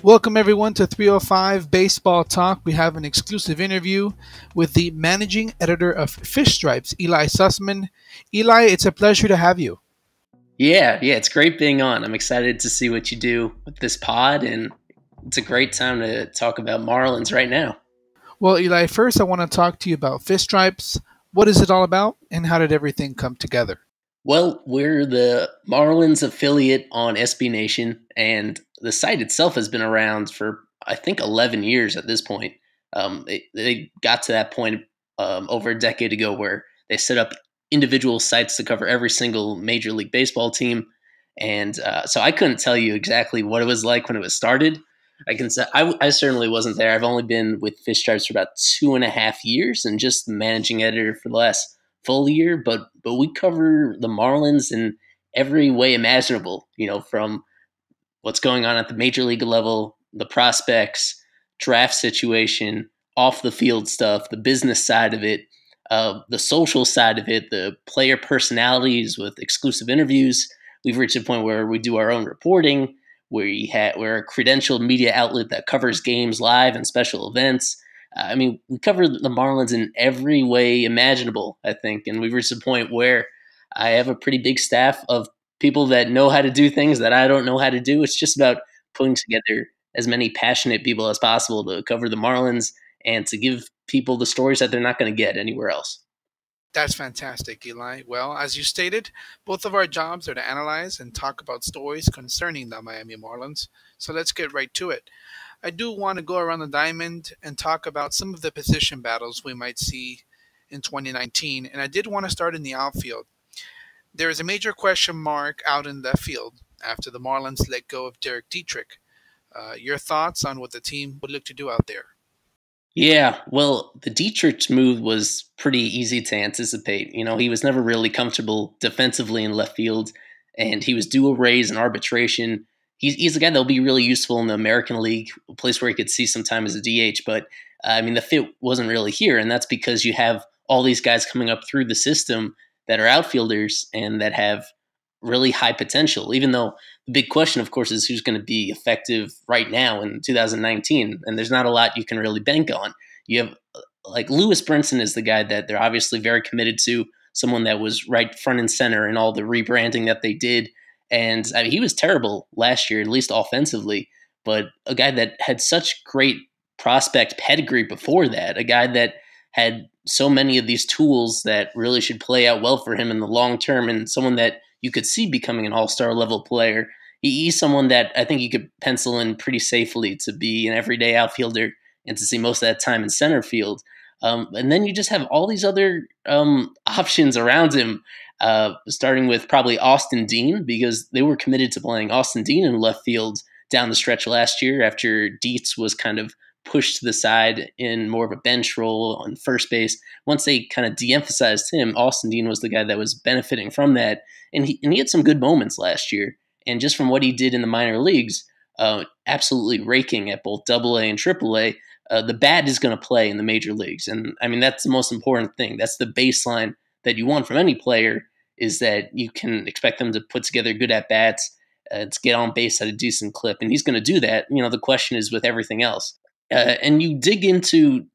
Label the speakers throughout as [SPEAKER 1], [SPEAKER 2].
[SPEAKER 1] Welcome everyone to 305 Baseball Talk. We have an exclusive interview with the managing editor of Fish Stripes, Ely Sussman. Ely, it's a pleasure to have you.
[SPEAKER 2] Yeah, it's great being on. I'm excited to see what you do with this pod, and it's a great time to talk about Marlins right now.
[SPEAKER 1] Well, Ely, first I want to talk to you about Fish Stripes. What is it all about, and how did everything come together?
[SPEAKER 2] Well, we're the Marlins affiliate on SB Nation, and the site itself has been around for, I think, 11 years at this point. They got to that point over a decade ago where they set up individual sites to cover every single Major League Baseball team. And so I couldn't tell you exactly what it was like when it was started. I can say I certainly wasn't there. I've only been with Fish Stripes for about 2.5 years and just the managing editor for the last full year, but we cover the Marlins in every way imaginable, from what's going on at the major league level, the prospects, draft situation, off the field stuff, the business side of it, the social side of it, the player personalities with exclusive interviews. We've reached a point where we do our own reporting. We're a credentialed media outlet that covers games live and special events. We cover the Marlins in every way imaginable, I think, and we've reached a point where I have a pretty big staff of people that know how to do things that I don't know how to do. It's just about putting together as many passionate people as possible to cover the Marlins and to give people the stories that they're not going to get anywhere else.
[SPEAKER 1] That's fantastic, Ely. Well, as you stated, both of our jobs are to analyze and talk about stories concerning the Miami Marlins. So let's get right to it. I do want to go around the diamond and talk about some of the position battles we might see in 2019. And I did want to start in the outfield. There is a major question mark out in the field after the Marlins let go of Derek Dietrich. Your thoughts on what the team would look to do out there?
[SPEAKER 2] Yeah, well, the Dietrich move was pretty easy to anticipate. He was never really comfortable defensively in left field, and he was due a raise in arbitration. He's a guy that'll be really useful in the American League, a place where he could see some time as a DH. But the fit wasn't really here, and that's because you have all these guys coming up through the system that are outfielders and that have really high potential. Even though the big question, of course, is who's going to be effective right now in 2019, and there's not a lot you can really bank on. You have like Lewis Brinson is the guy that they're obviously very committed to, someone that was right front and center in all the rebranding that they did. And he was terrible last year, at least offensively, but a guy that had such great prospect pedigree before that, a guy that had so many of these tools that really should play out well for him in the long term, and someone that you could see becoming an all-star level player. He's someone that I think you could pencil in pretty safely to be an everyday outfielder and to see most of that time in center field. And then you just have all these other options around him, starting with probably Austin Dean, because they were committed to playing Austin Dean in left field down the stretch last year after Dietz was kind of pushed to the side in more of a bench role on first base. Once they kind of de-emphasized him, Austin Dean was the guy that was benefiting from that. And he had some good moments last year. And just from what he did in the minor leagues, absolutely raking at both AA and AAA, the bat is going to play in the major leagues. And that's the most important thing. That's the baseline that you want from any player, is that you can expect them to put together good at-bats, to get on base at a decent clip. And he's going to do that. The question is with everything else. And you dig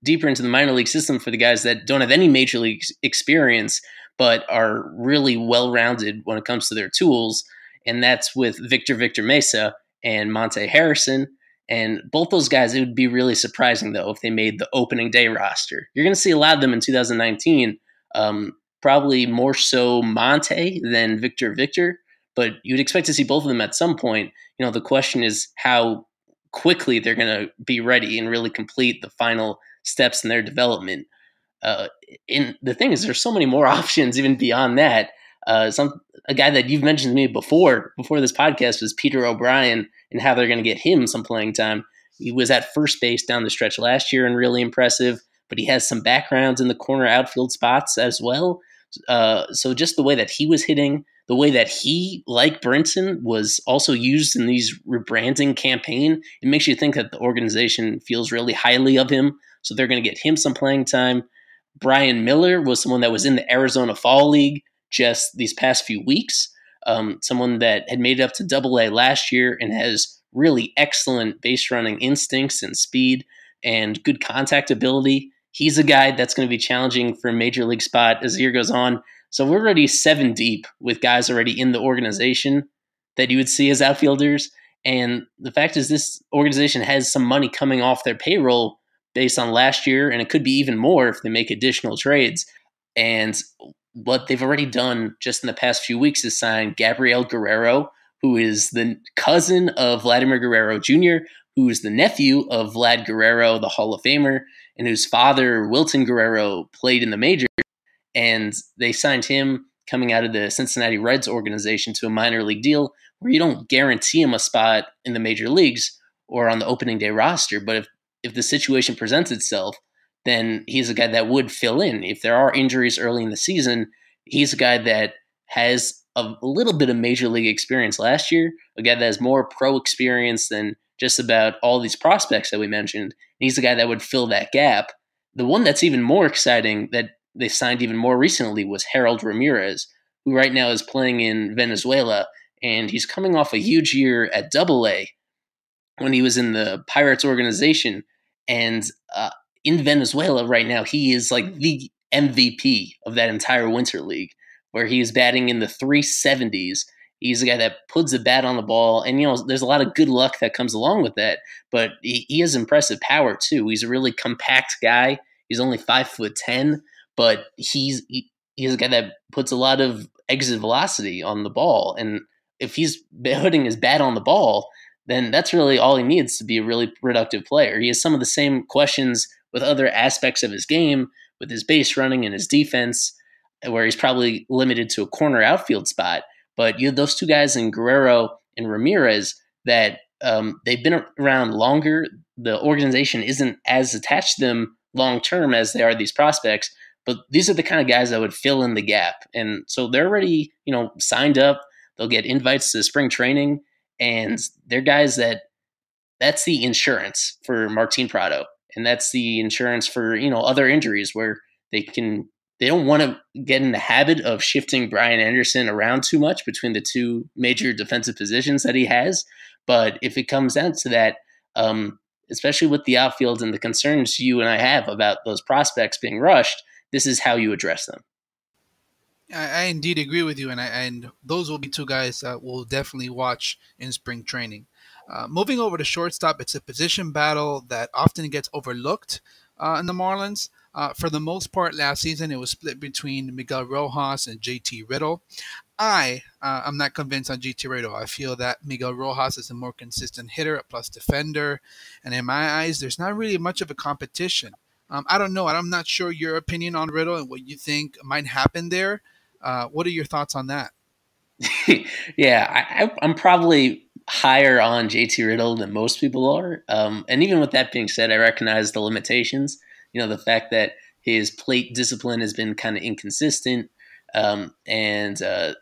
[SPEAKER 2] deeper into the minor league system for the guys that don't have any major league experience, but are really well-rounded when it comes to their tools. And that's with Victor Mesa and Monte Harrison. And both those guys, it would be really surprising, though, if they made the opening day roster. You're going to see a lot of them in 2019, probably more so Monte than Victor, but you'd expect to see both of them at some point. The question is how quickly they're going to be ready and really complete the final steps in their development. And the thing is, there's so many more options even beyond that. A guy that you've mentioned to me before this podcast was Peter O'Brien, and how they're going to get him some playing time. He was at first base down the stretch last year and really impressive, but he has some backgrounds in the corner outfield spots as well. So just the way that he was hitting, the way that he, like Brinson, was also used in these rebranding campaign, it makes you think that the organization feels really highly of him. So they're going to get him some playing time. Brian Miller was someone that was in the Arizona Fall League just these past few weeks, someone that had made it up to AA last year and has really excellent base running instincts and speed and good contact ability. He's a guy that's going to be challenging for a major league spot as the year goes on. So we're already 7 deep with guys already in the organization that you would see as outfielders. And the fact is, this organization has some money coming off their payroll based on last year, and it could be even more if they make additional trades. And what they've already done just in the past few weeks is sign Gabriel Guerrero, who is the cousin of Vladimir Guerrero Jr., who is the nephew of Vlad Guerrero, the Hall of Famer, and whose father, Wilton Guerrero, played in the majors. And they signed him coming out of the Cincinnati Reds organization to a minor league deal where you don't guarantee him a spot in the major leagues or on the opening day roster. But if the situation presents itself, then he's a guy that would fill in. If there are injuries early in the season, he's a guy that has a little bit of major league experience last year, a guy that has more pro experience than just about all these prospects that we mentioned. And he's a guy that would fill that gap. The one that's even more exciting that they signed even more recently was Harold Ramirez, who right now is playing in Venezuela, and he's coming off a huge year at Double A when he was in the Pirates organization. And in Venezuela right now, he is like the MVP of that entire Winter League, where he is batting in the 370s. He's a guy that puts the bat on the ball, and there's a lot of good luck that comes along with that. But he has impressive power too. He's a really compact guy. He's only 5'10", but he's a guy that puts a lot of exit velocity on the ball. And if he's putting his bat on the ball, then that's really all he needs to be a really productive player. He has some of the same questions with other aspects of his game, with his base running and his defense, where he's probably limited to a corner outfield spot. But you have those two guys in Guerrero and Ramirez that they've been around longer. The organization isn't as attached to them long term as they are these prospects. But these are the kind of guys that would fill in the gap. And so they're already, signed up. They'll get invites to spring training. And they're guys that's the insurance for Martin Prado. And that's the insurance for, other injuries where they don't want to get in the habit of shifting Brian Anderson around too much between the two major defensive positions that he has. But if it comes down to that, especially with the outfield and the concerns you and I have about those prospects being rushed, this is how you address them.
[SPEAKER 1] I indeed agree with you, and those will be two guys that we'll definitely watch in spring training. Moving over to shortstop, it's a position battle that often gets overlooked in the Marlins. For the most part, last season it was split between Miguel Rojas and JT Riddle. I'm not convinced on JT Riddle. I feel that Miguel Rojas is a more consistent hitter, a plus defender, and in my eyes, there's not really much of a competition. I don't know. I'm not sure your opinion on Riddle and what you think might happen there. What are your thoughts on that?
[SPEAKER 2] Yeah, I'm probably higher on JT Riddle than most people are. And even with that being said, I recognize the limitations. The fact that his plate discipline has been kind of inconsistent. And the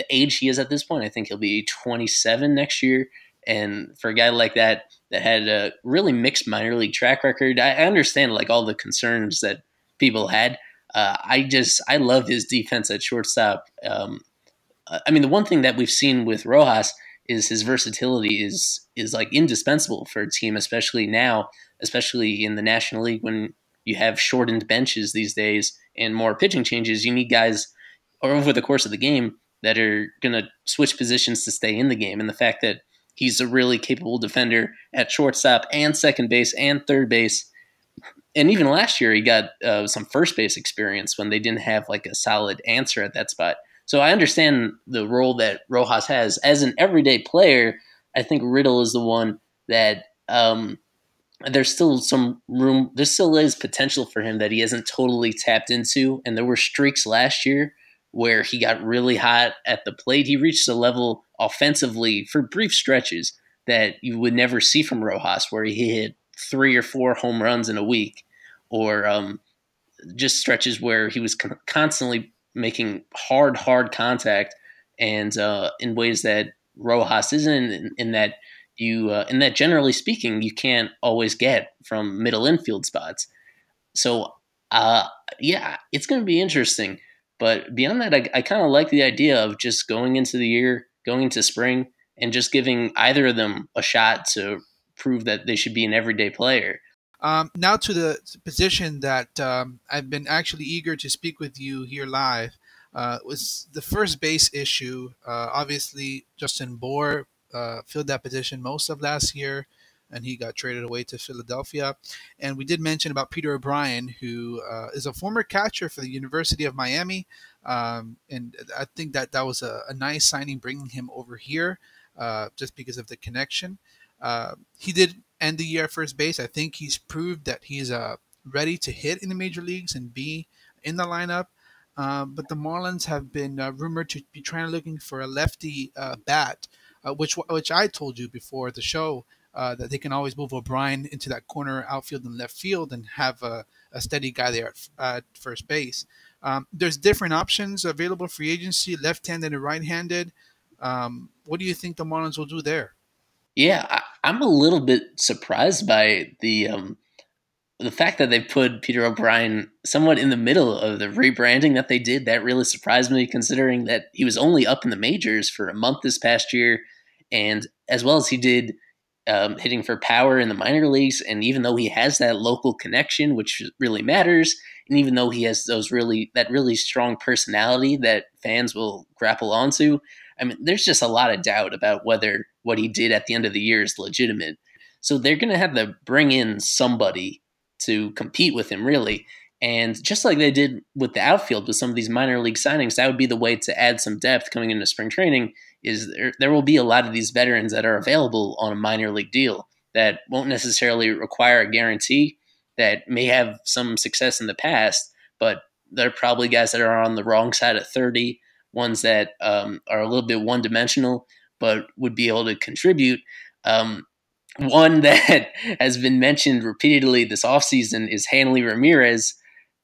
[SPEAKER 2] age he is at this point, I think he'll be 27 next year. And for a guy like that had a really mixed minor league track record, I understand like all the concerns that people had. I love his defense at shortstop. The one thing that we've seen with Rojas is his versatility is like indispensable for a team, especially now, especially in the National League when you have shortened benches these days and more pitching changes. You need guys over the course of the game that are going to switch positions to stay in the game. And the fact that he's a really capable defender at shortstop and second base and third base. And even last year, he got some first base experience when they didn't have like a solid answer at that spot. So I understand the role that Rojas has. As an everyday player, I think Riddle is the one that there's still some room. There still is potential for him that he hasn't totally tapped into. And there were streaks last year where he got really hot at the plate. He reached a level offensively for brief stretches that you would never see from Rojas, where he hit 3 or 4 home runs in a week, or just stretches where he was constantly making hard contact, and in ways that Rojas isn't, in that generally speaking, you can't always get from middle infield spots. So, yeah, it's going to be interesting. But beyond that, I kind of like the idea of just going into the year, going into spring, and just giving either of them a shot to prove that they should be an everyday player.
[SPEAKER 1] Now to the position that I've been actually eager to speak with you here live was the first base issue. Obviously, Justin Bohr filled that position most of last year, and he got traded away to Philadelphia. And we did mention about Peter O'Brien, who is a former catcher for the University of Miami. And I think that that was a nice signing, bringing him over here just because of the connection. He did end the year at first base. I think he's proved that he's ready to hit in the major leagues and be in the lineup. But the Marlins have been rumored to be looking for a lefty bat, which I told you before the show that they can always move O'Brien into that corner outfield and left field and have a steady guy there at first base. There's different options available free agency, left-handed and right-handed. What do you think the Marlins will do there?
[SPEAKER 2] Yeah, I'm a little bit surprised by the fact that they put Peter O'Brien somewhat in the middle of the rebranding that they did. That really surprised me, considering that he was only up in the majors for a month this past year, and as well as he did hitting for power in the minor leagues. And even though he has that local connection, which really matters, and even though he has that really strong personality that fans will grapple onto, I mean, there's just a lot of doubt about whether what he did at the end of the year is legitimate. So they're going to have to bring in somebody to compete with him, really. And just like they did with the outfield with some of these minor league signings, that would be the way to add some depth coming into spring training. Is there will be a lot of these veterans that are available on a minor league deal that won't necessarily require a guarantee, that may have some success in the past, but they're probably guys that are on the wrong side of 30, ones that are a little bit one dimensional, but would be able to contribute. One that has been mentioned repeatedly this offseason is Hanley Ramirez,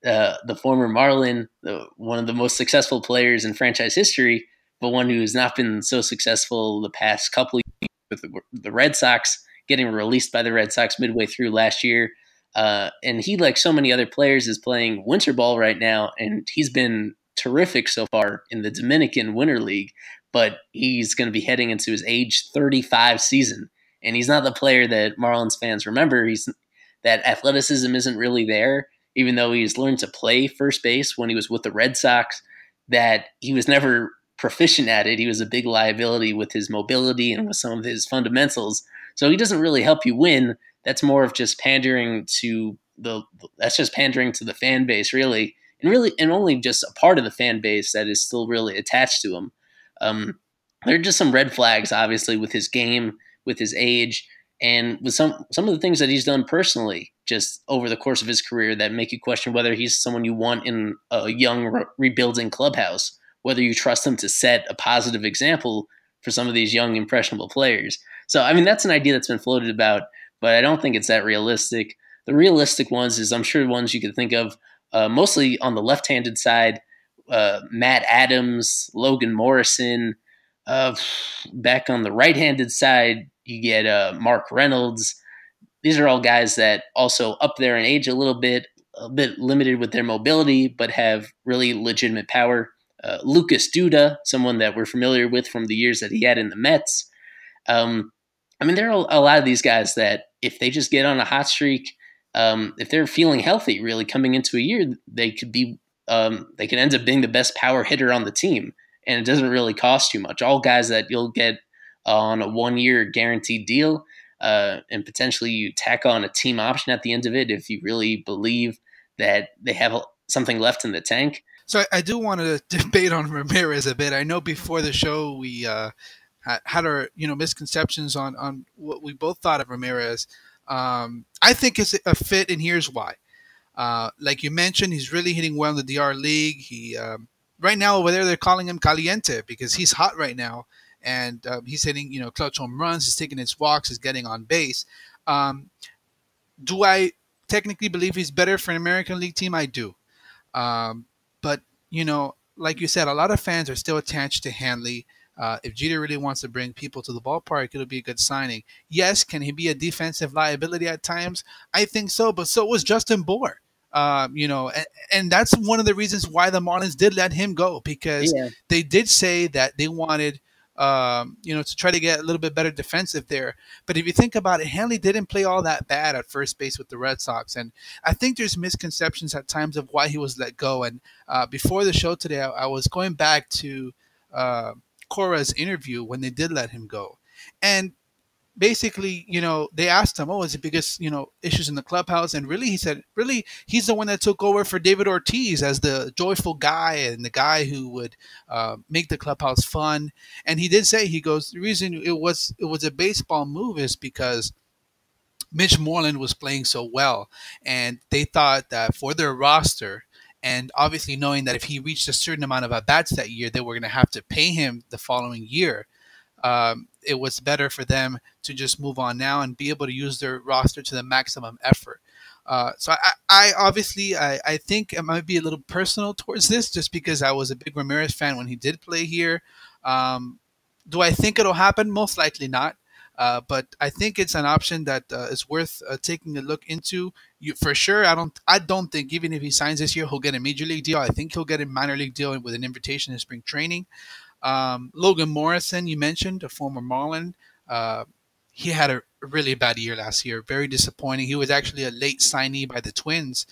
[SPEAKER 2] the former Marlin, one of the most successful players in franchise history, but one who has not been so successful the past couple of years with the Red Sox, getting released by the Red Sox midway through last year. And he, like so many other players, is playing winter ball right now, and he's been terrific so far in the Dominican Winter League, but he's going to be heading into his age 35 season. And he's not the player that Marlins fans remember. That athleticism isn't really there, even though he's learned to play first base when he was with the Red Sox, that he was never proficient at it. He was a big liability with his mobility and with some of his fundamentals. So he doesn't really help you win. That's more of just pandering to the fan base, really. And only just a part of the fan base that is still really attached to him. There are just some red flags, obviously, with his game, with his age, and with some of the things that he's done personally just over the course of his career that make you question whether he's someone you want in a young rebuilding clubhouse, whether you trust him to set a positive example for some of these young impressionable players. So, I mean, that's an idea that's been floated about, but I don't think it's that realistic. The realistic ones is, I'm sure, ones you could think of mostly on the left-handed side, Matt Adams, Logan Morrison. Back on the right-handed side, you get Mark Reynolds. These are all guys that also up there in age a bit limited with their mobility, but have really legitimate power. Lucas Duda, someone that we're familiar with from the years that he had in the Mets. I mean, there are a lot of these guys that if they just get on a hot streak, if they're feeling healthy, really coming into a year, they could end up being the best power hitter on the team. And it doesn't really cost you much. All guys that you'll get on a 1-year guaranteed deal, and potentially you tack on a team option at the end of it if you really believe that they have something left in the tank.
[SPEAKER 1] So I do want to debate on Ramirez a bit. I know before the show we had our misconceptions on what we both thought of Ramirez. I think it's a fit, and here's why. Like you mentioned, he's really hitting well in the DR League. He right now over there they're calling him Caliente because he's hot right now, and he's hitting clutch home runs. He's taking his walks. He's getting on base. Do I technically believe he's better for an American League team? I do. But like you said, a lot of fans are still attached to Hanley. If Jeter really wants to bring people to the ballpark, it'll be a good signing. Yes, can he be a defensive liability at times? I think so, but so was Justin Bohr. And that's one of the reasons why the Marlins did let him go, because
[SPEAKER 2] Yeah.
[SPEAKER 1] they did say that they wanted to try to get a little bit better defensive there. But if you think about it, Hanley didn't play all that bad at first base with the Red Sox, and I think there's misconceptions at times of why he was let go. And before the show today, I was going back to uh, Cora's interview when they did let him go, and basically, they asked him, "Oh, is it because issues in the clubhouse?" And really, he said, "Really, he's the one that took over for David Ortiz as the joyful guy and the guy who would make the clubhouse fun." And he did say, he goes, "The reason it was a baseball move is because Mitch Moreland was playing so well, and they thought that for their roster." And obviously, knowing that if he reached a certain amount of at bats that year, they were going to have to pay him the following year. It was better for them to just move on now and be able to use their roster to the maximum effort. So I obviously I think it might be a little personal towards this, just because I was a big Ramirez fan when he did play here. Um, do I think it'll happen? Most likely not. But I think it's an option that is worth taking a look into. For sure, I don't think even if he signs this year, he'll get a major league deal. I think he'll get a minor league deal with an invitation in spring training. Logan Morrison, you mentioned, a former Marlin. Uh, he had a really bad year last year, very disappointing. He was actually a late signee by the Twins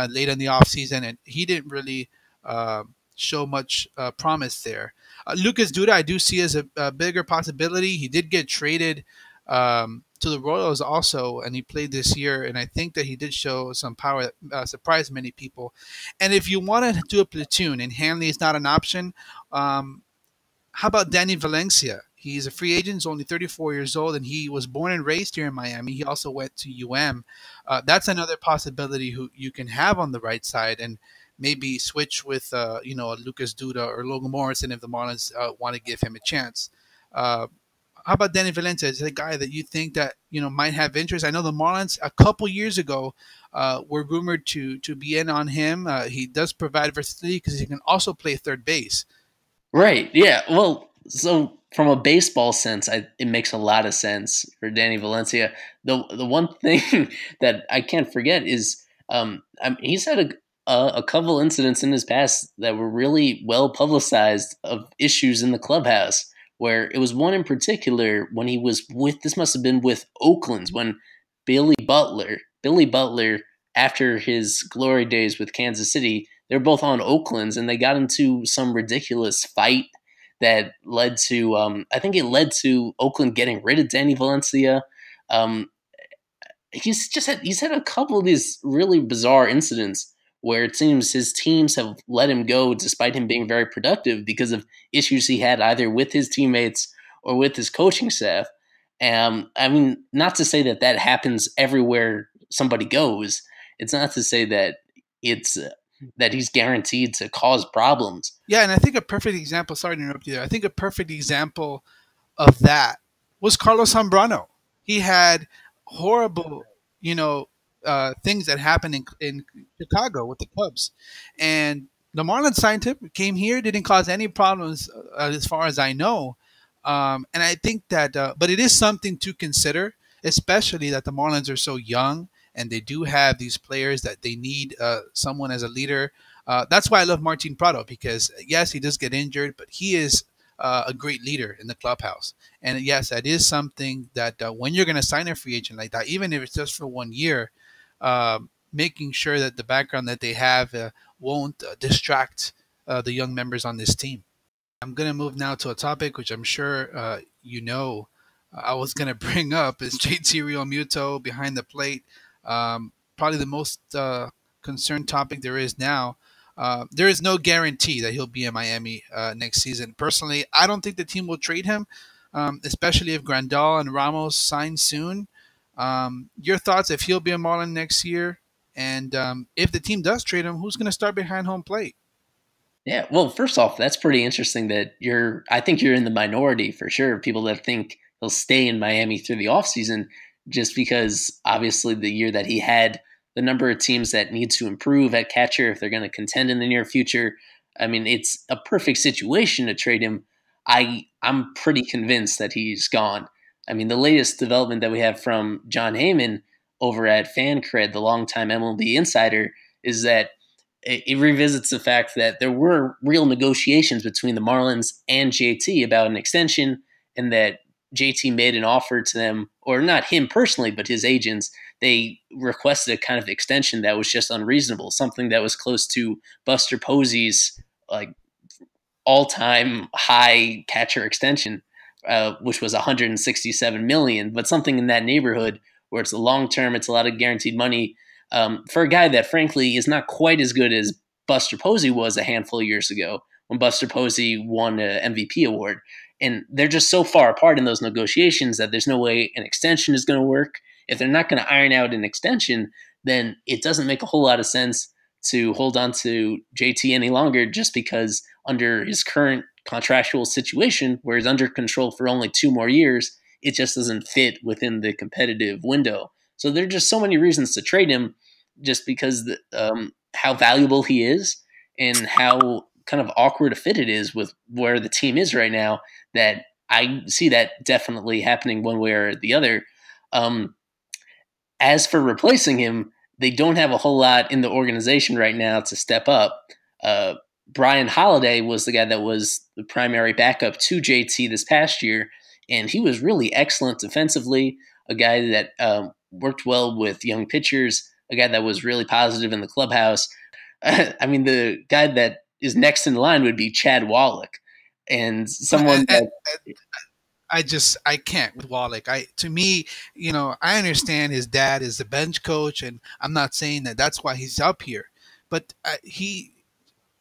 [SPEAKER 1] late in the offseason, and he didn't really uh, show much promise there. Lucas Duda, I do see as a bigger possibility. He did get traded to the Royals also, and he played this year, and I think that he did show some power that surprised many people. And if you want to do a platoon and Hanley is not an option, um, how about Danny Valencia? He's a free agent. He's only 34 years old, and he was born and raised here in Miami. He also went to UM. That's another possibility who you can have on the right side, and maybe switch with a Lucas Duda or Logan Morrison if the Marlins want to give him a chance. Uh, how about Danny Valencia? Is it a guy that you think that might have interest? I know the Marlins a couple years ago were rumored to be in on him. He does provide versatility because he can also play third base.
[SPEAKER 2] Right. Yeah. Well, so from a baseball sense, it makes a lot of sense for Danny Valencia. The one thing that I can't forget is he's had a couple incidents in his past that were really well publicized of issues in the clubhouse. Where it was one in particular when he was with, this must have been with Oakland's, when Billy Butler, after his glory days with Kansas City, they were both on Oakland's, and they got into some ridiculous fight that led to, I think it led to Oakland getting rid of Danny Valencia. Um, he's had a couple of these really bizarre incidents where it seems his teams have let him go despite him being very productive because of issues he had either with his teammates or with his coaching staff. I mean, not to say that that happens everywhere somebody goes. It's not to say that it's that he's guaranteed to cause problems.
[SPEAKER 1] Yeah, and I think a perfect example. Sorry to interrupt you there. I think a perfect example of that was Carlos Zambrano. He had horrible, you know, things that happened in Chicago with the Cubs, and the Marlins signed him. Came here, didn't cause any problems as far as I know. And I think that, but it is something to consider, especially that the Marlins are so young and they do have these players that they need someone as a leader. That's why I love Martin Prado, because yes, he does get injured, but he is a great leader in the clubhouse. And yes, that is something that when you're going to sign a free agent like that, even if it's just for 1 year, making sure that the background that they have won't distract the young members on this team. I'm going to move now to a topic which I'm sure I was going to bring up is JT Realmuto behind the plate. Probably the most concerned topic there is now. There is no guarantee that he'll be in Miami next season. Personally, I don't think the team will trade him, especially if Grandal and Ramos sign soon. Your thoughts if he'll be a Marlin next year? And if the team does trade him, who's going to start behind home plate?
[SPEAKER 2] Yeah, well, first off, that's pretty interesting that I think you're in the minority for sure. People that think he'll stay in Miami through the offseason, just because obviously the year that he had, the number of teams that need to improve at catcher if they're going to contend in the near future. I mean, it's a perfect situation to trade him. I'm pretty convinced that he's gone. I mean, the latest development that we have from John Heyman over at FanCred, the longtime MLB insider, is that it revisits the fact that there were real negotiations between the Marlins and JT about an extension, and that JT made an offer to them, or not him personally, but his agents. They requested a kind of extension that was just unreasonable, something that was close to Buster Posey's like all-time high catcher extension, which was 167 million, but something in that neighborhood where it's a long term, it's a lot of guaranteed money for a guy that frankly is not quite as good as Buster Posey was a handful of years ago when Buster Posey won an MVP award. And they're just so far apart in those negotiations that there's no way an extension is going to work. If they're not going to iron out an extension, then it doesn't make a whole lot of sense to hold on to JT any longer, just because under his current contractual situation, where he's under control for only 2 more years, it just doesn't fit within the competitive window. So there are just so many reasons to trade him, just because how valuable he is and how kind of awkward a fit it is with where the team is right now, that I see that definitely happening one way or the other. As for replacing him, they don't have a whole lot in the organization right now to step up. Brian Holiday was the guy that was the primary backup to JT this past year, and he was really excellent defensively, a guy that worked well with young pitchers, a guy that was really positive in the clubhouse. I mean, the guy that is next in line would be Chad Wallach, and someone that
[SPEAKER 1] I can't with Wallach. To me, I understand his dad is the bench coach, and I'm not saying that that's why he's up here, but he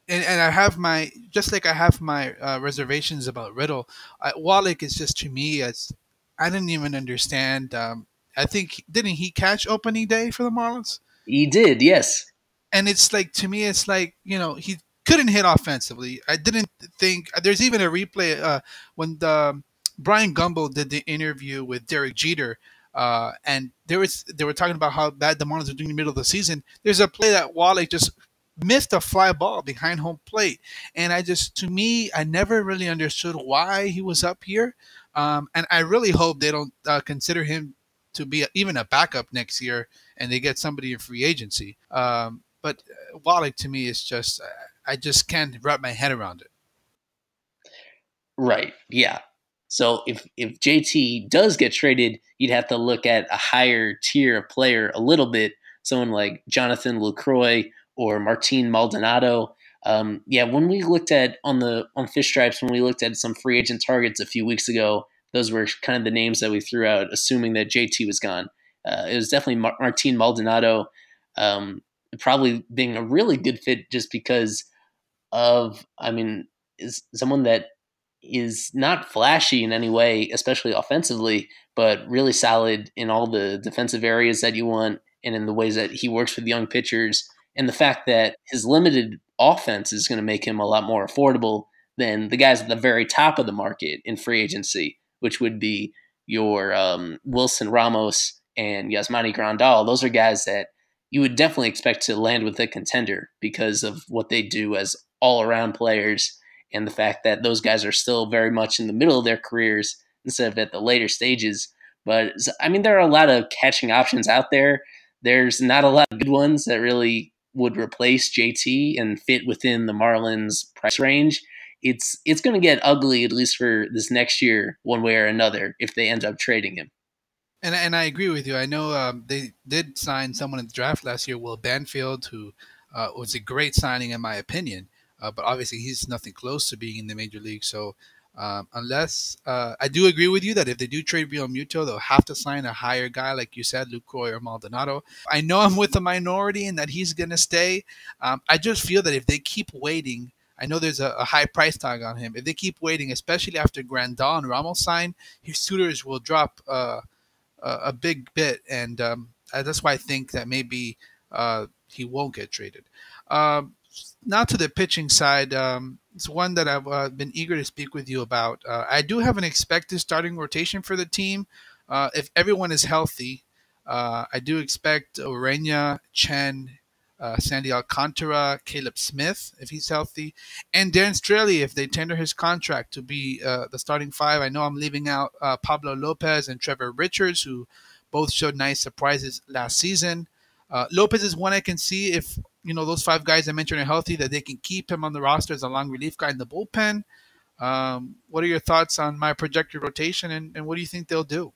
[SPEAKER 1] and I have my just like I have my reservations about Riddle. Wallach is just to me as I didn't even understand. I think didn't he catch opening day for the Marlins?
[SPEAKER 2] he did, yes.
[SPEAKER 1] And it's like to me, it's like he couldn't hit offensively. I didn't think there's even a replay when the Brian Gumble did the interview with Derek Jeter, and they were talking about how bad the Marlins were doing in the middle of the season. There's a play that Wallach just missed a fly ball behind home plate, and to me, I never really understood why he was up here, and I really hope they don't consider him to be even a backup next year, and they get somebody in free agency. But Wallach to me is just I just can't wrap my head around it.
[SPEAKER 2] Right. Yeah. So if JT does get traded, you'd have to look at a higher tier of player a little bit, someone like Jonathan LaCroix or Martin Maldonado. Yeah, when we looked at on Fish Stripes, when we looked at some free agent targets a few weeks ago, those were kind of the names that we threw out, assuming that JT was gone. It was definitely Martin Maldonado, probably being a really good fit just because of, I mean, is someone that is not flashy in any way, especially offensively, but really solid in all the defensive areas that you want and in the ways that he works with young pitchers. And the fact that his limited offense is going to make him a lot more affordable than the guys at the very top of the market in free agency, which would be your Wilson Ramos and Yasmani Grandal. Those are guys that you would definitely expect to land with a contender because of what they do as all-around players and the fact that those guys are still very much in the middle of their careers instead of at the later stages. But, I mean, there are a lot of catching options out there. There's not a lot of good ones that really would replace JT and fit within the Marlins price range. It's going to get ugly, at least for this next year, one way or another, if they end up trading him.
[SPEAKER 1] And I agree with you. I know they did sign someone in the draft last year, Will Banfield, who was a great signing in my opinion. But obviously, he's nothing close to being in the major league. So unless I do agree with you that if they do trade Real Muto, they'll have to sign a higher guy, like you said, Lucroy or Maldonado. I know I'm with the minority and that he's going to stay. I just feel that if they keep waiting, I know there's a high price tag on him. If they keep waiting, especially after Grandal and Ramos sign, his suitors will drop a big bit, and that's why I think that maybe he won't get traded. Now to the pitching side, it's one that I've been eager to speak with you about. I do have an expected starting rotation for the team if everyone is healthy. I do expect Orena, Chen, Sandy Alcantara, Caleb Smith if he's healthy, and Darren Straley if they tender his contract to be the starting five. I know I'm leaving out Pablo Lopez and Trevor Richards, who both showed nice surprises last season. Lopez is one I can see if those five guys I mentioned are healthy, that they can keep him on the roster as a long relief guy in the bullpen. What are your thoughts on my projected rotation, and what do you think they'll do?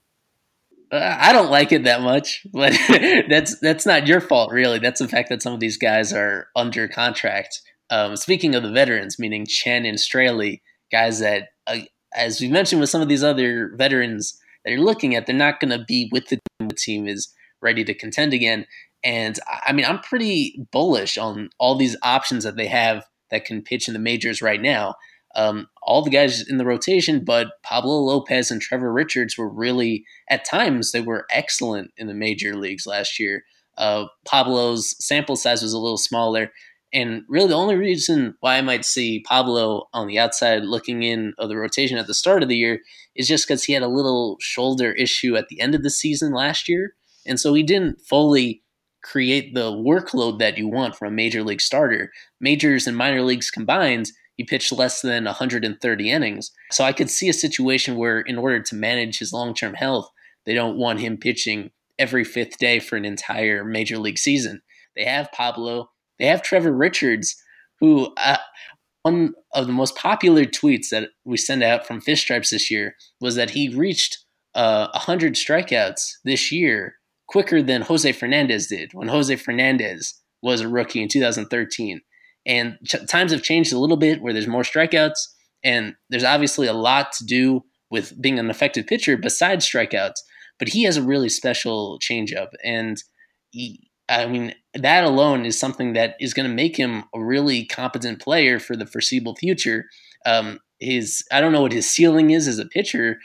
[SPEAKER 2] I don't like it that much, but that's not your fault, really. That's the fact that some of these guys are under contract. Speaking of the veterans, meaning Chen and Straley, guys that, as we mentioned with some of these other veterans that you're looking at, they're not going to be with the team. The team is ready to contend again. And I mean, I'm pretty bullish on all these options that they have that can pitch in the majors right now. All the guys in the rotation, but Pablo Lopez and Trevor Richards were really, at times, they were excellent in the major leagues last year. Pablo's sample size was a little smaller. And really, the only reason why I might see Pablo on the outside looking in of the rotation at the start of the year is just because he had a little shoulder issue at the end of the season last year. And so he didn't fully create the workload that you want from a major league starter. Majors and minor leagues combined, he pitched less than 130 innings. So I could see a situation where, in order to manage his long term health, they don't want him pitching every fifth day for an entire major league season. They have Pablo, they have Trevor Richards, who one of the most popular tweets that we sent out from Fish Stripes this year was that he reached 100 strikeouts this year quicker than Jose Fernandez did when Jose Fernandez was a rookie in 2013. And times have changed a little bit where there's more strikeouts, and there's obviously a lot to do with being an effective pitcher besides strikeouts. But he has a really special changeup, and I mean, that alone is something that is going to make him a really competent player for the foreseeable future. I don't know what his ceiling is as a pitcher.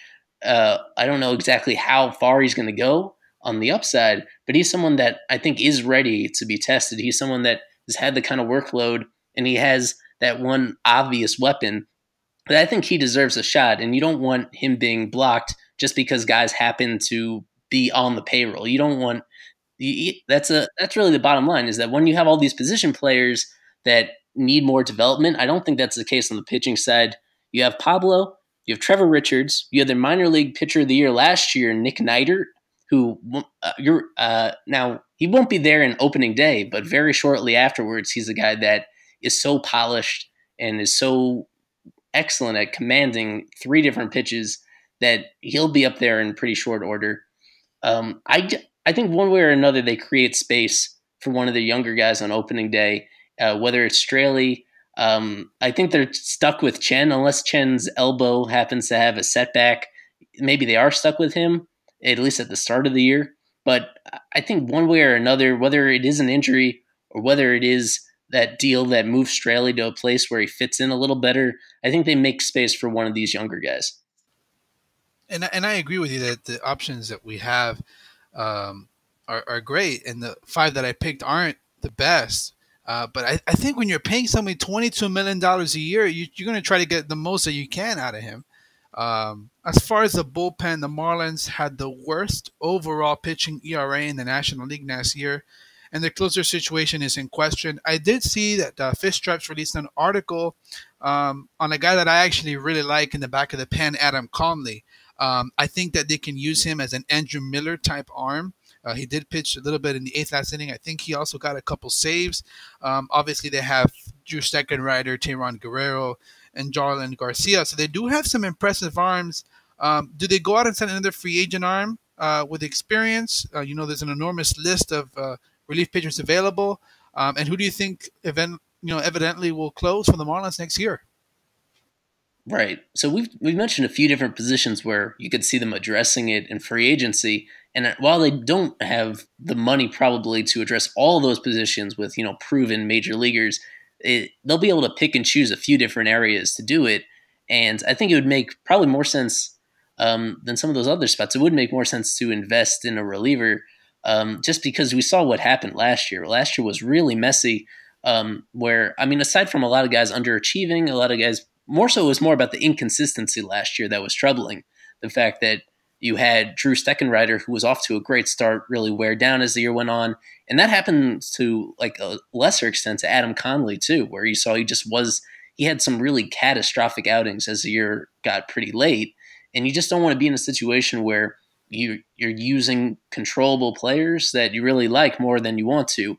[SPEAKER 2] I don't know exactly how far he's going to go on the upside, but he's someone that I think is ready to be tested. He's someone that has had the kind of workload, and he has that one obvious weapon that I think he deserves a shot. And you don't want him being blocked just because guys happen to be on the payroll. You don't want that's really the bottom line, is that when you have all these position players that need more development, I don't think that's the case on the pitching side. You have Pablo, you have Trevor Richards, you have their minor league pitcher of the year last year, Nick Neidert, who now he won't be there in opening day, but very shortly afterwards, he's a guy that is so polished and is so excellent at commanding three different pitches that he'll be up there in pretty short order. I think one way or another they create space for one of the younger guys on opening day, whether it's Straley. I think they're stuck with Chen unless Chen's elbow happens to have a setback. Maybe they are stuck with him, at least at the start of the year. But I think one way or another, whether it is an injury or whether it is that deal that moves Straley to a place where he fits in a little better, I think they make space for one of these younger guys.
[SPEAKER 1] And I agree with you that the options that we have are great, and the five that I picked aren't the best. But I think when you're paying somebody $22 million a year, you're going to try to get the most that you can out of him. As far as the bullpen, the Marlins had the worst overall pitching ERA in the National League last year, and the closer situation is in question. I did see that Fish Stripes released an article on a guy that I actually really like in the back of the pen, Adam Conley. I think that they can use him as an Andrew Miller type arm. He did pitch a little bit in the eighth last inning. I think he also got a couple saves. Obviously, they have Drew Steckenrider, Teheran Guerrero, and Jarlin Garcia. So they do have some impressive arms. Do they go out and sign another free agent arm with experience? There's an enormous list of relief pitchers available. And who do you think evidently will close for the Marlins next year?
[SPEAKER 2] Right. So we've mentioned a few different positions where you could see them addressing it in free agency. And while they don't have the money probably to address all those positions with, proven major leaguers, they'll be able to pick and choose a few different areas to do it. And I think it would make probably more sense than some of those other spots. It would make more sense to invest in a reliever just because we saw what happened last year. Last year was really messy aside from a lot of guys underachieving, a lot of guys more so it was more about the inconsistency last year that was troubling. The fact that you had Drew Steckenrider, who was off to a great start, really wear down as the year went on. And that happened to like a lesser extent to Adam Conley too, where you saw he had some really catastrophic outings as the year got pretty late. And you just don't want to be in a situation where you're using controllable players that you really like more than you want to.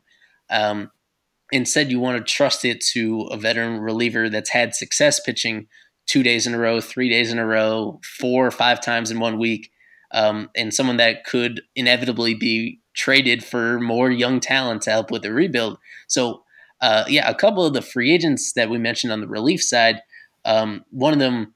[SPEAKER 2] Instead, you want to trust it to a veteran reliever that's had success pitching 2 days in a row, 3 days in a row, 4 or 5 times in 1 week, and someone that could inevitably be traded for more young talent to help with the rebuild. So, yeah, a couple of the free agents that we mentioned on the relief side, one of them,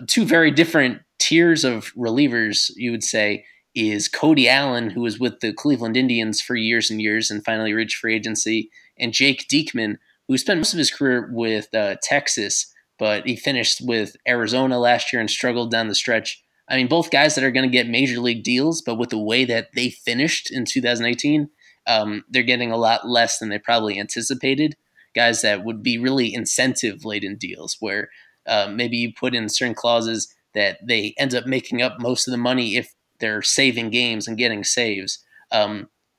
[SPEAKER 2] two very different tiers of relievers, you would say, is Cody Allen, who was with the Cleveland Indians for years and years and finally reached free agency, and Jake Diekman, who spent most of his career with Texas, but he finished with Arizona last year and struggled down the stretch. I mean, both guys that are going to get major league deals, but with the way that they finished in 2018, they're getting a lot less than they probably anticipated. Guys that would be really incentive laden deals where maybe you put in certain clauses that they end up making up most of the money if they're saving games and getting saves,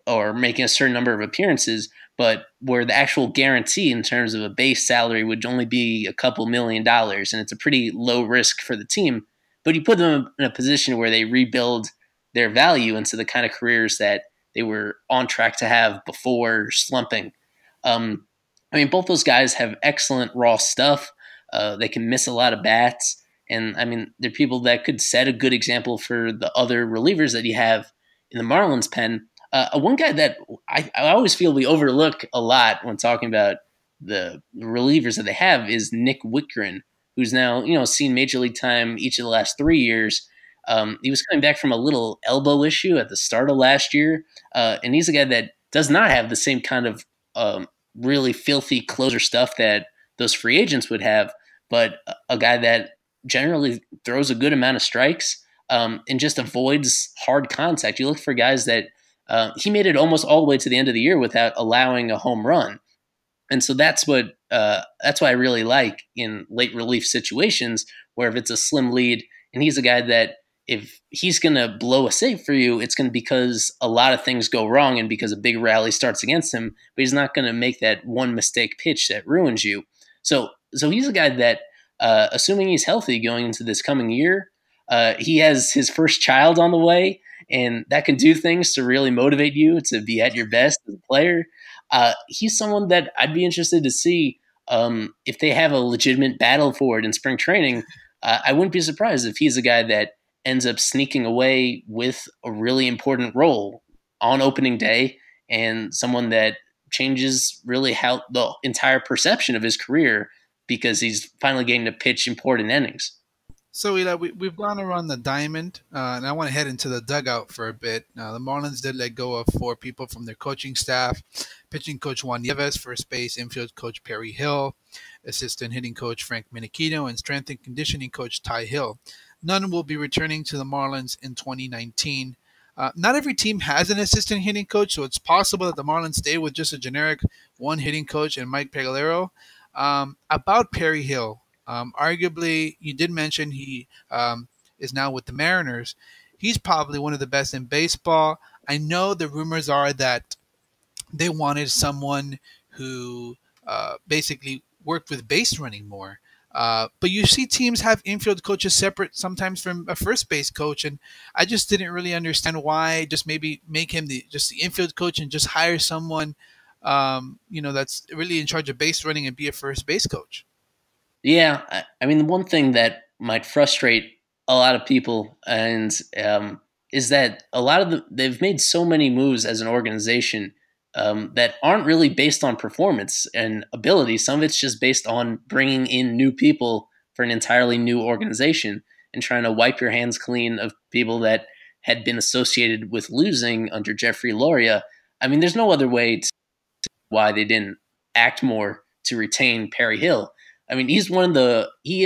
[SPEAKER 2] or making a certain number of appearances, but where the actual guarantee in terms of a base salary would only be a couple $1 million, and it's a pretty low risk for the team. But you put them in a position where they rebuild their value into the kind of careers that they were on track to have before slumping. Um, I mean, both those guys have excellent raw stuff. They can miss a lot of bats. And I mean, they're people that could set a good example for the other relievers that you have in the Marlins pen. One guy that I always feel we overlook a lot when talking about the relievers that they have is Nick Wittgren, who's now seen major league time each of the last 3 years. He was coming back from a little elbow issue at the start of last year, and he's a guy that does not have the same kind of really filthy closer stuff that those free agents would have, but a guy that generally throws a good amount of strikes, and just avoids hard contact. You look for guys that he made it almost all the way to the end of the year without allowing a home run. And so that's what I really like in late relief situations where if it's a slim lead and he's a guy that if he's going to blow a save for you, it's going to be because a lot of things go wrong and because a big rally starts against him, but he's not going to make that one mistake pitch that ruins you. So he's a guy that, assuming he's healthy going into this coming year, he has his first child on the way, and that can do things to really motivate you to be at your best as a player. He's someone that I'd be interested to see if they have a legitimate battle for it in spring training. I wouldn't be surprised if he's a guy that ends up sneaking away with a really important role on opening day and someone that changes really how the entire perception of his career because he's finally getting to pitch important innings.
[SPEAKER 1] So, Eli, we've gone around the diamond, and I want to head into the dugout for a bit. The Marlins did let go of 4 people from their coaching staff: pitching coach Juan Nieves, first base infield coach Perry Hill, assistant hitting coach Frank Minichino, and strength and conditioning coach Ty Hill. None will be returning to the Marlins in 2019. Not every team has an assistant hitting coach, so it's possible that the Marlins stay with just a generic one hitting coach and Mike Pegalero. About Perry Hill, arguably, you did mention he is now with the Mariners. He's probably one of the best in baseball. I know the rumors are that they wanted someone who basically worked with base running more. But you see teams have infield coaches separate sometimes from a first base coach, and I just didn't really understand why. Just maybe make him just the infield coach and just hire someone, that's really in charge of base running and be a first base coach.
[SPEAKER 2] Yeah, I mean, the one thing that might frustrate a lot of people and is that a lot of they've made so many moves as an organization that aren't really based on performance and ability. Some of it's just based on bringing in new people for an entirely new organization and trying to wipe your hands clean of people that had been associated with losing under Jeffrey Loria. I mean, there's no other way to why they didn't act more to retain Perry Hill. I mean, he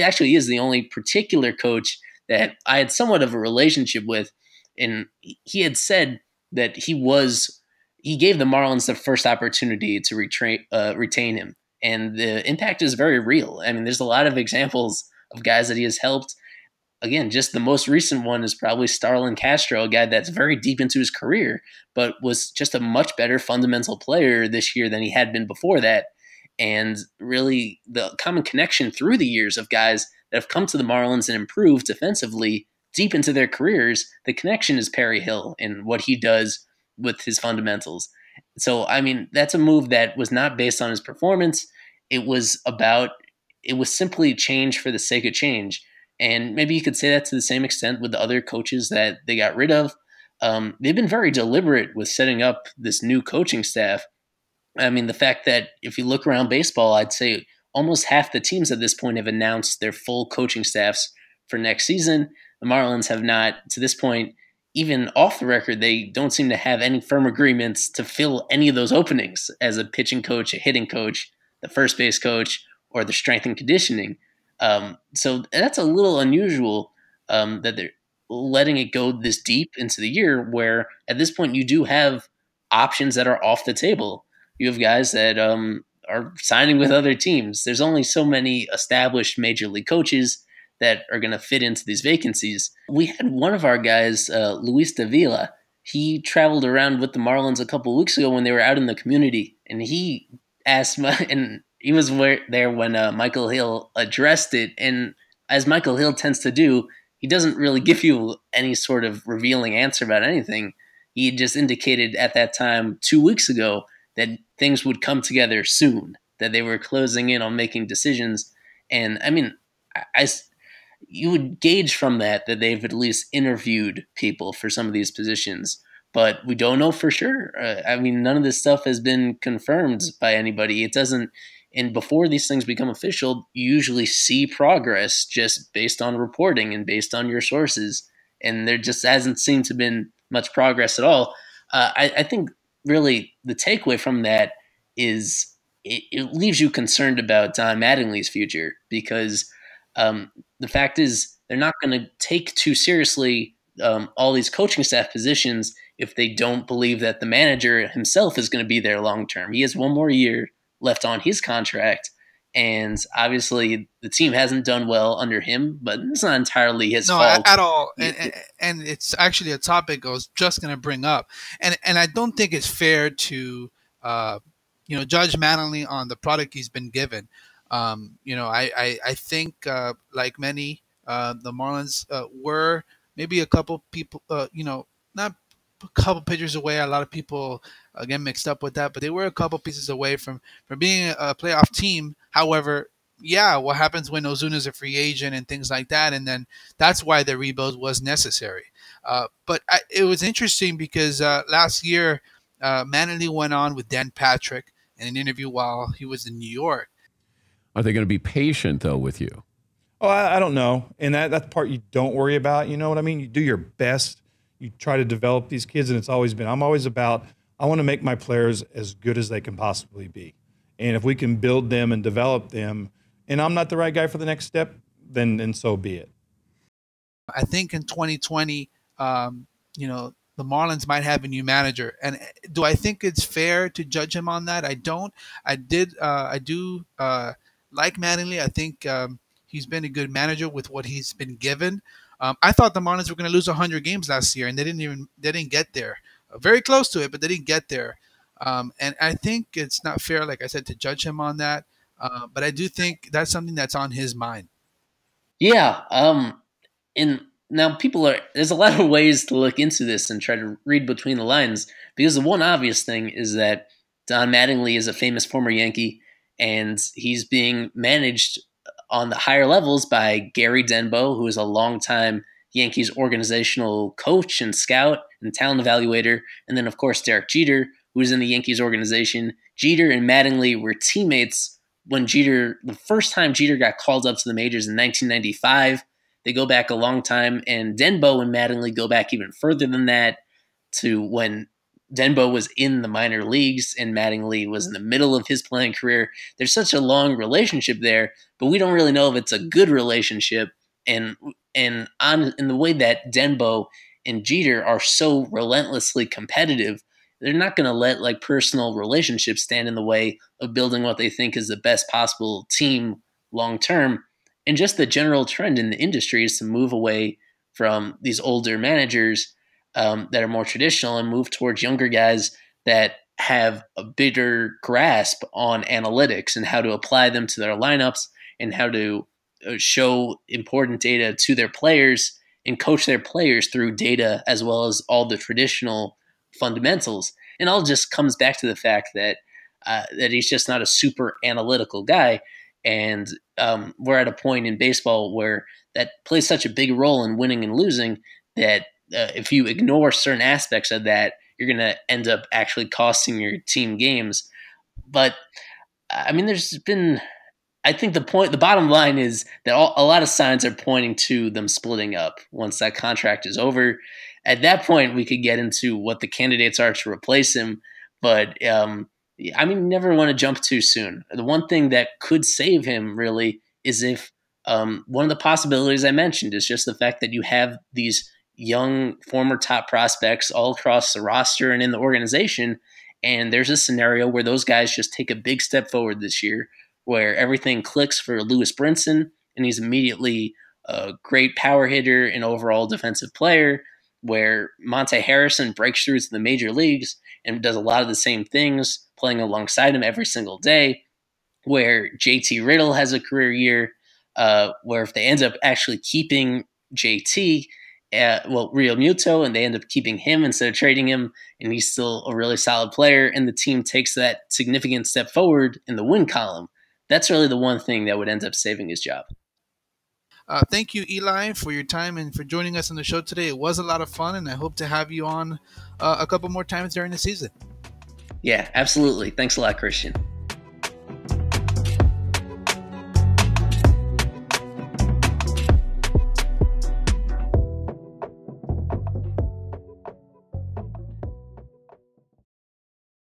[SPEAKER 2] actually is the only particular coach that I had somewhat of a relationship with. And he had said that he gave the Marlins the first opportunity to retain him. And the impact is very real. I mean, there's a lot of examples of guys that he has helped. Again, just the most recent one is probably Starlin Castro, a guy that's very deep into his career, but was just a much better fundamental player this year than he had been before that. And really, the common connection through the years of guys that have come to the Marlins and improved defensively deep into their careers, the connection is Perry Hill and what he does with his fundamentals. So, I mean, that's a move that was not based on his performance. It was about, it was simply change for the sake of change. And maybe you could say that to the same extent with the other coaches that they got rid of. They've been very deliberate with setting up this new coaching staff. I mean, the fact that if you look around baseball, I'd say almost half the teams at this point have announced their full coaching staffs for next season. The Marlins have not, to this point, even off the record, they don't seem to have any firm agreements to fill any of those openings as a pitching coach, a hitting coach, the first base coach, or the strength and conditioning. So that's a little unusual that they're letting it go this deep into the year, where at this point you do have options that are off the table. You have guys that are signing with other teams. There's only so many established major league coaches that are going to fit into these vacancies. We had one of our guys, Luis Davila. He traveled around with the Marlins a couple of weeks ago when they were out in the community, and he asked, and he was there when Michael Hill addressed it. And as Michael Hill tends to do, he doesn't really give you any sort of revealing answer about anything. He just indicated at that time 2 weeks ago that things would come together soon, that they were closing in on making decisions. And I mean, you would gauge from that they've at least interviewed people for some of these positions, but we don't know for sure. I mean, none of this stuff has been confirmed by anybody. It doesn't, and before these things become official, you usually see progress just based on reporting and based on your sources. And there just hasn't seemed to been much progress at all. I think really the takeaway from that is it leaves you concerned about Don Mattingly's future, because the fact is they're not going to take too seriously all these coaching staff positions if they don't believe that the manager himself is going to be there long term. He has one more year left on his contract, and obviously the team hasn't done well under him, but it's not entirely his
[SPEAKER 1] No,
[SPEAKER 2] fault.
[SPEAKER 1] at all. And it's actually a topic I was just going to bring up, and I don't think it's fair to uh, judge Manley on the product he's been given. I think like many, the Marlins were maybe a couple people, not a couple pitchers away. A lot of people get mixed up with that, but they were a couple pieces away from being a playoff team. However, yeah, what happens when Ozuna's a free agent and things like that, and then that's why the rebuild was necessary. It was interesting because last year, Manley went on with Dan Patrick in an interview while he was in New York.
[SPEAKER 3] Are they going to be patient, though, with you?
[SPEAKER 4] Oh, I don't know. And that's the part you don't worry about. You know what I mean? You do your best. You try to develop these kids, and it's always been, I'm always about, I want to make my players as good as they can possibly be. And if we can build them and develop them, and I'm not the right guy for the next step, then so be it.
[SPEAKER 1] I think in 2020, the Marlins might have a new manager. And do I think it's fair to judge him on that? I don't. I do like Mattingly. I think he's been a good manager with what he's been given. I thought the Marlins were going to lose 100 games last year, and they didn't get there. Very close to it, but they didn't get there. And I think it's not fair, like I said, to judge him on that. But I do think that's something that's on his mind.
[SPEAKER 2] Yeah. And now there's a lot of ways to look into this and try to read between the lines, because the one obvious thing is that Don Mattingly is a famous former Yankee, and he's being managed on the higher levels by Gary Denbo, who is a longtime Yankees organizational coach and scout and talent evaluator, and then of course Derek Jeter, who is in the Yankees organization. Jeter and Mattingly were teammates when the first time Jeter got called up to the majors in 1995. They go back a long time, and Denbo and Mattingly go back even further than that, to when Denbo was in the minor leagues and Mattingly was in the middle of his playing career. There's such a long relationship there, but we don't really know if it's a good relationship. And in the way that Denbo and Jeter are so relentlessly competitive, they're not going to let like personal relationships stand in the way of building what they think is the best possible team long term. And just the general trend in the industry is to move away from these older managers that are more traditional and move towards younger guys that have a bigger grasp on analytics and how to apply them to their lineups and how to show important data to their players and coach their players through data as well as all the traditional fundamentals. And all just comes back to the fact that that he's just not a super analytical guy. And we're at a point in baseball where that plays such a big role in winning and losing that if you ignore certain aspects of that, you're going to end up actually costing your team games. But I mean, I think the bottom line is that a lot of signs are pointing to them splitting up once that contract is over. At that point, we could get into what the candidates are to replace him. But I mean, you never want to jump too soon. The one thing that could save him really is if one of the possibilities I mentioned is just the fact that you have these young former top prospects all across the roster and in the organization. And there's a scenario where those guys just take a big step forward this year, where everything clicks for Lewis Brinson, and he's immediately a great power hitter and overall defensive player, where Monte Harrison breaks through to the major leagues and does a lot of the same things, playing alongside him every single day, where JT Riddle has a career year, where if they end up actually keeping JT, Real Muto, and they end up keeping him instead of trading him, and he's still a really solid player, and the team takes that significant step forward in the win column. That's really the one thing that would end up saving his job.
[SPEAKER 1] Thank you, Eli, for your time and for joining us on the show today. It was a lot of fun, and I hope to have you on a couple more times during the season.
[SPEAKER 2] Yeah, absolutely. Thanks a lot, Christian.